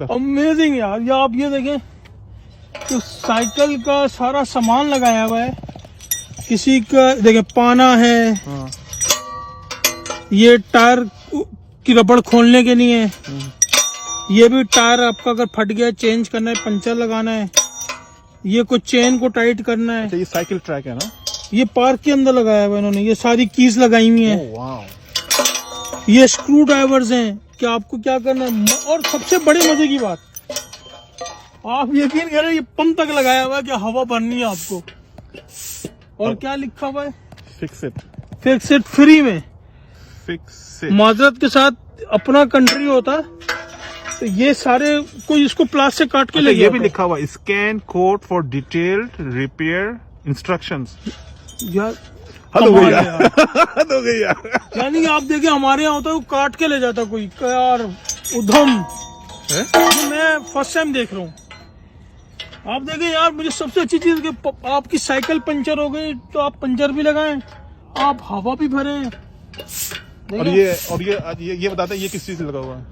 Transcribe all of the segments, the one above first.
Amazing यार, ये आप ये देखें तो साइकिल का सारा सामान लगाया हुआ है। किसी का देखें पाना है, ये टायर की रबड़ खोलने के लिए है, ये भी टायर आपका अगर फट गया चेंज करना है, पंचर लगाना है, ये कुछ चेन को टाइट करना है। ये साइकिल ट्रैक है ना, ये पार्क के अंदर लगाया हुआ इन्होंने, ये सारी कीज लगाई हुई है। वाह। ये स्क्रू ड्राइवर्स हैं कि आपको क्या करना है। और सबसे बड़े मजे की बात, आप यकीन करें ये पंप तक लगाया हुआ है कि हवा भरनी है आपको। और क्या लिखा हुआ है, फिक्स इट फ्री में। Fix it. माजरत के साथ अपना कंट्री होता तो ये सारे कोई इसको प्लास से काट के ले ये भी लिखा हुआ, scan code for detailed repair instructions. यार हद हो गई यार, यार। हद हो गई यार। यानी कि आप देखिए हमारे यहाँ होता है वो काट के ले जाता कोई यार, उधम। मैं फर्स्ट टाइम देख रहा हूँ। आप देखिए यार, मुझे सबसे अच्छी चीज कि आपकी साइकिल पंचर हो गई तो आप पंचर भी लगाएं, आप हवा भी भरें। और ये बताते हैं ये किस चीज से लगा हुआ है?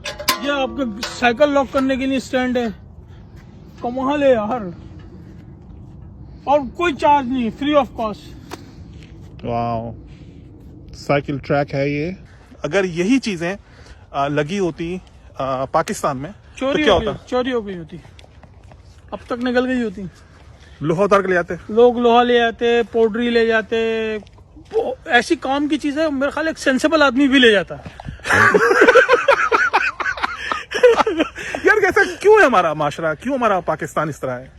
ये आपका साइकिल लॉक करने के लिए स्टैंड है। कमाल है यार, और कोई चार्ज नहीं, फ्री ऑफ कॉस्ट। वाह, साइकिल ट्रैक है ये। अगर यही चीजें लगी होती पाकिस्तान में तो क्या होता? चोरी हो गई होती, अब तक निकल गई होती। लोहा उतार के ले जाते, लोग लोहा ले जाते, पाउडरी ले जाते, ऐसी काम की चीज है। मेरे ख्याल एक सेंसेबल आदमी भी ले जाता यार कैसा क्यों है हमारा माशरा, क्यों हमारा पाकिस्तान इस तरह है,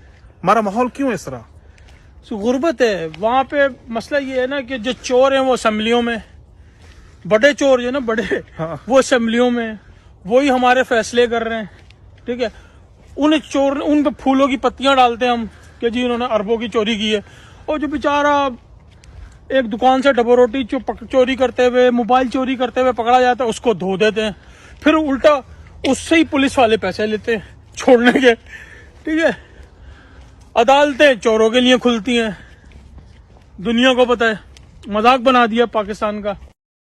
हमारा माहौल क्यों है इस तरह? गुर्बत है वहां पे। मसला ये है ना कि जो चोर हैं वो असेंबलियों में, बड़े चोर जो है ना बड़े, हाँ। वो असेंबलियों में, वही हमारे फैसले कर रहे हैं। ठीक है, उन चोर उन पे फूलों की पत्तियां डालते हैं हम कि जी उन्होंने अरबों की चोरी की है। और जो बेचारा एक दुकान से डबो रोटी चोरी करते हुए, मोबाइल चोरी करते हुए पकड़ा जाता है, उसको धो देते हैं, फिर उल्टा उससे ही पुलिस वाले पैसे लेते हैं छोड़ने के। ठीक है, अदालतें चोरों के लिए खुलती हैं। दुनिया को पता है, मजाक बना दिया पाकिस्तान का।